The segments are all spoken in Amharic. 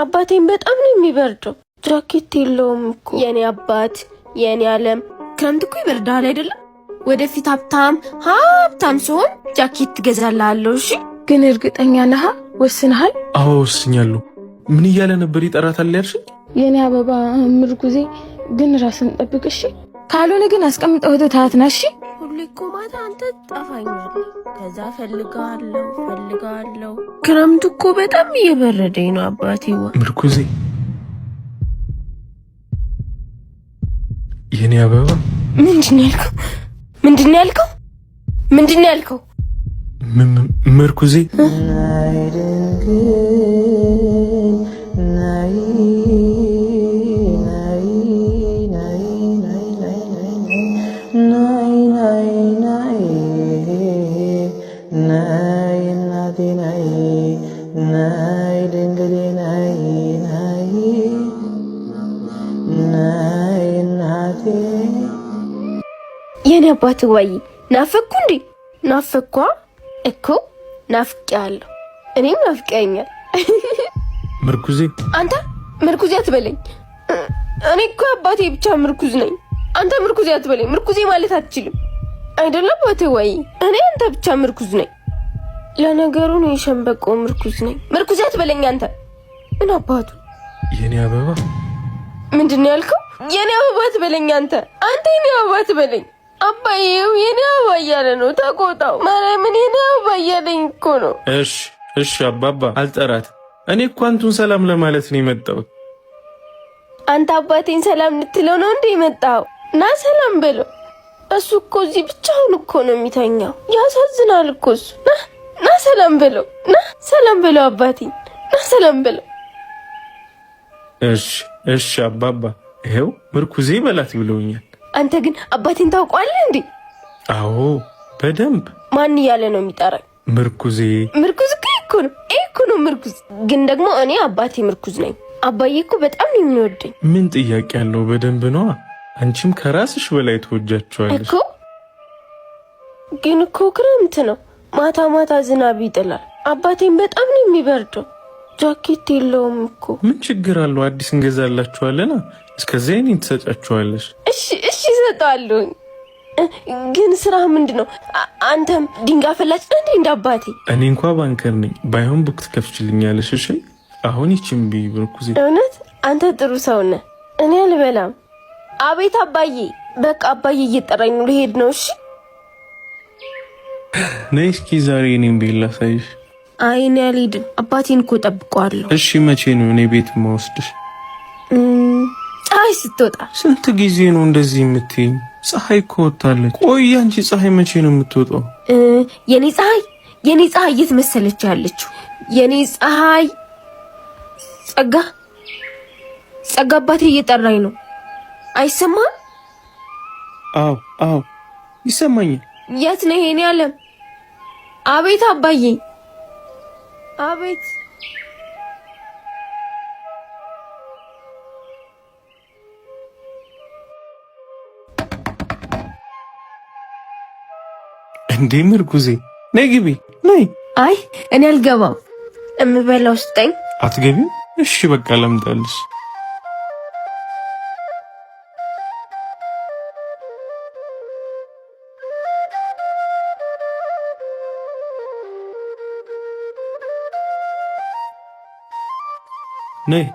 አባቴን በጣም ነው የሚበርደው። ጃኬት የለውም እኮ የኔ አባት የኔ ዓለም። ክረምት እኮ ይበርዳል አይደለም? ወደፊት ሀብታም ሲሆን ጃኬት ትገዛልሃለሁ። እሺ ግን እርግጠኛ ነህ? ወስነሃል? አዎ ወስኛለሁ። ምን እያለ ነበር ይጠራታል ያልሽ? የኔ አበባ ምርኩዜ ግን ራስን ጠብቅ እሺ። ካልሆነ ግን አስቀምጠው ተታትና እሺ። ሁሌ እኮ ማታ አንተ ጠፋኛለህ፣ ከዛ ፈልጋለሁ። ክረምት እኮ በጣም እየበረደኝ ነው አባቴዋ። ምርኩዜ የኔ አበባ ምንድን ያልከው? ምርኩዜ የኔ አባት ወይ ናፈኩ እንዴ? ናፈኳ እኮ ናፍቄያለሁ። እኔም ናፍቀኛል። ምርኩዜ አንተ ምርኩዜ አትበለኝ። እኔ እኮ አባቴ ብቻ ምርኩዝ ነኝ። አንተ ምርኩዜ አትበለኝ። ምርኩዜ ማለት አትችልም አይደለም አባቴ ወይ? እኔ አንተ ብቻ ምርኩዝ ነኝ። ለነገሩ ነው የሸንበቆ ምርኩዝ ነኝ። ምርኩዜ አትበለኝ አንተ። ምን አባቱ የኔ አበባ ምንድን ያልከው? የኔ አበባ አትበለኝ አንተ የኔ አበባ አትበለኝ። አባዬው የኔ አበባ እያለ ነው። ተቆጣው። ማርያምን የኔ አበባ እያለኝ እኮ ነው። እሺ አባባ አልጠራት። እኔ እኮ አንቱን ሰላም ለማለት ነው የመጣሁት። አንተ አባቴን ሰላም ልትለው ነው እንዴ የመጣው? ና ሰላም በለው። እሱ እኮ እዚህ ብቻውን እኮ ነው የሚተኛው። ያሳዝናል እኮ እሱ። ና ሰላም በለው። ና ሰላም በለው አባቴን። ና ሰላም በለው። እሺ አባባ ይሄው ምርኩዜ በላት ብለውኛል። አንተ ግን አባቴን ታውቀዋለህ እንዴ? አዎ በደንብ። ማን እያለ ነው የሚጠራኝ? ምርኩዜ እኮ ነው ምርኩዝ። ግን ደግሞ እኔ አባቴ ምርኩዝ ነኝ። አባዬ እኮ በጣም ነው የሚወደኝ። ምን ጥያቄ ያለው? በደንብ ነዋ። አንቺም ከራስሽ በላይ ተወጃቸዋለሽ እኮ። ግን እኮ ክረምት ነው፣ ማታ ዝናብ ይጥላል። አባቴን በጣም ነው የሚበርደው። ጃኬት የለውም እኮ። ምን ችግር አለው? አዲስ እንገዛላችኋለና እስከዚያ እኔን ትሰጫችኋለሽ። እሺ እሰጠዋለሁ። ግን ስራ ምንድን ነው? አንተም ድንጋይ ፈላጭ እንዴ? እንደ አባቴ። እኔ እንኳ ባንከር ነኝ። ባይሆን ቡክ ትከፍችልኛለሽ? እሺ አሁን ይቺም ምርኩዜ። እውነት አንተ ጥሩ ሰው ነህ። እኔ አልበላም። አቤት አባዬ። በቃ አባዬ እየጠራኝ ነው፣ ልሄድ ነው። እሺ ነይ እስኪ ዛሬ እኔም ቤት ላሳይሽ። አይ እኔ አልሄድም። አባቴን እኮ ጠብቀዋለሁ። እሺ መቼ ነው እኔ ቤት የምወስድሽ? ፀሐይ ስትወጣ። ስንት ጊዜ ነው እንደዚህ የምትይኝ? ፀሐይ እኮ ወጣለች። ቆይ አንቺ ፀሐይ መቼ ነው የምትወጣው? የኔ ፀሐይ የት መሰለች ያለችው? የኔ ፀሐይ ጸጋ አባቴ እየጠራኝ ነው። አይሰማም? አዎ ይሰማኛል። የት ነህ የኔ ዓለም? አቤት አባዬ። አቤት። እንዴ ምርኩዜ ነይ ግቢ ነይ። አይ እኔ አልገባም። እምበላው ስጠኝ። አትገቢም? እሺ በቃ ለምጣልሽ። ነይ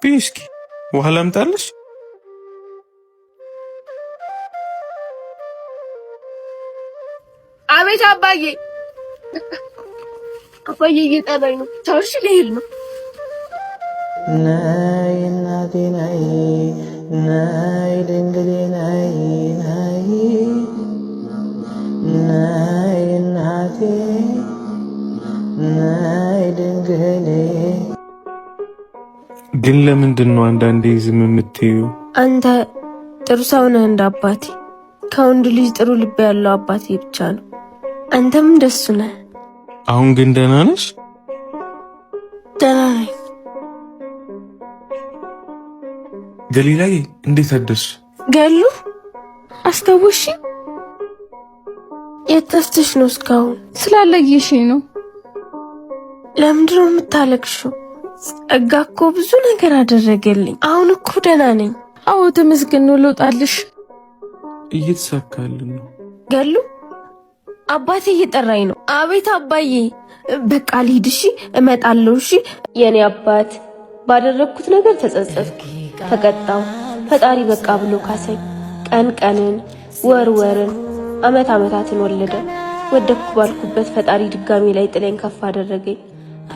እስኪ ውሃ ላምጣልሽ? አቤት አባዬ። እየጠራኝ ነው። ታውሽ ልሄድ ነው። ናይ እናቴ ናይ ድንግሌ ናይ እናቴ ናይ ድንግሌ። ግን ለምንድን ነው አንዳንዴ ዝም የምትይው? አንተ ጥሩ ሰው ነህ እንደ አባቴ። ከወንድ ልጅ ጥሩ ልብ ያለው አባቴ ብቻ ነው። አንተም እንደሱ ነህ። አሁን ግን ደህና ነሽ? ደህና ነኝ። ገሊላዬ እንዴት አደርሽ? ገሉ አስታውሺ? የት ጠፍተሽ ነው እስካሁን? ስላለየሽኝ ነው። ለምንድን ነው የምታለቅሽው? ጸጋ እኮ ብዙ ነገር አደረገልኝ። አሁን እኮ ደህና ነኝ። አዎ ተመስገን ነው። ልወጣልሽ። እየተሳካልን ነው። ገሉ አባቴ እየጠራኝ ነው። አቤት አባዬ። በቃ ልሂድ እሺ፣ እመጣለሁ እሺ። የኔ አባት ባደረግኩት ነገር ተጸጸትኩ፣ ተቀጣው። ፈጣሪ በቃ ብሎ ካሰኝ። ቀን ቀንን፣ ወር ወርን፣ አመት አመታትን ወለደ። ወደኩ ባልኩበት ፈጣሪ ድጋሚ ላይ ጥለኝ ከፍ አደረገኝ።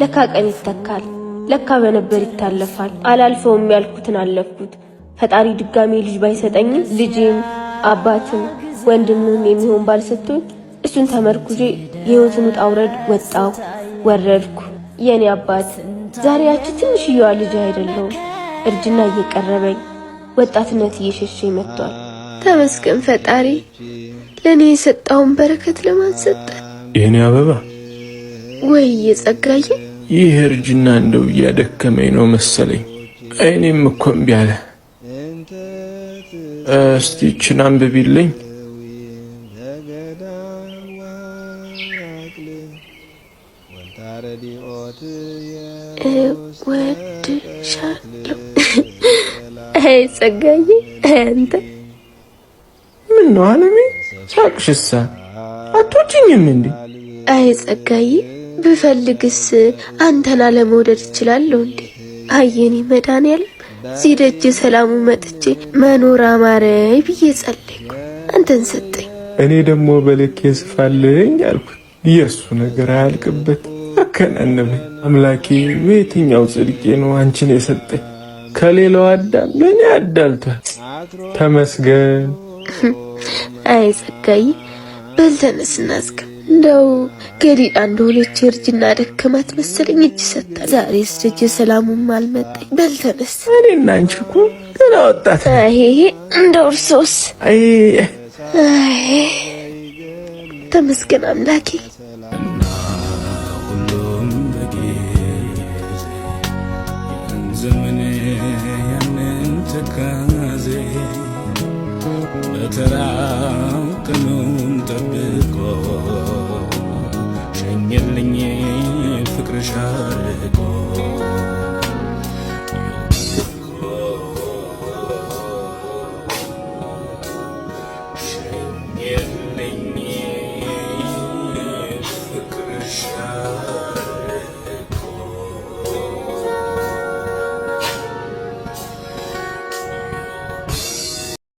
ለካ ቀን ይተካል፣ ለካ በነበር ይታለፋል። አላልፈውም ያልኩትን አለፍኩት። ፈጣሪ ድጋሚ ልጅ ባይሰጠኝም ልጅም አባትም ወንድምም የሚሆን ባልሰጥቶኝ እሱን ተመርኩዤ የህይወትን ውጣ ውረድ ወጣው ወረድኩ። የኔ አባት ዛሬ ያቺ ትንሽዬዋ ልጅ አይደለሁም። እርጅና እየቀረበኝ ወጣትነት እየሸሸኝ መጥቷል። ተመስገን ፈጣሪ ለኔ የሰጣውን በረከት ለማን ሰጠ? የኔ አበባ ወይ የጸጋዬ ይህ እርጅና እንደው እያደከመኝ ነው መሰለኝ። አይኔም እኮ እምቢ አለ። እስቲ ይህችን አንብቢልኝ። እወድሻለሁ። አይ ጸጋዬ አንተ ምን ነው አለሜ? ሳቅሽሳ አትወጂኝም እንዴ? አይ ጸጋዬ ብፈልግስ አንተን አለመውደድ እችላለሁ እንዴ? አየኔ መድኃኒዓለም እዚህ ደጅ ሰላሙ መጥቼ መኖር አማረኝ ብዬ ጸለይኩ፣ አንተን ሰጠኝ። እኔ ደግሞ በልክ የስፋልኝ አልኩ። የእሱ ነገር አያልቅበት አከናነበኝ። አምላኬ በየትኛው ጽድቄ ነው አንቺን የሰጠኝ? ከሌላው አዳም ለኔ አዳልቷል። ተመስገን። አይ ጸጋዬ በልተነስ እናዝጋ። እንደው ገሊላ እንደሆነች እርጅና ደከማት መሰለኝ እጅ ሰጣ። ዛሬስ ደጅ ሰላሙም አልመጣኝ። በልተነስ እኔና አንቺ እኮ ገና ወጣት። አይ እንደው እርሶስ? አይ ተመስገን አምላኬ። ሁሉም በጊዜ ዘመኔ ያንን ተካዜ በተራው ቀኑን ጠብቆ ሸኘልኝ ፍቅርሽ አርቆ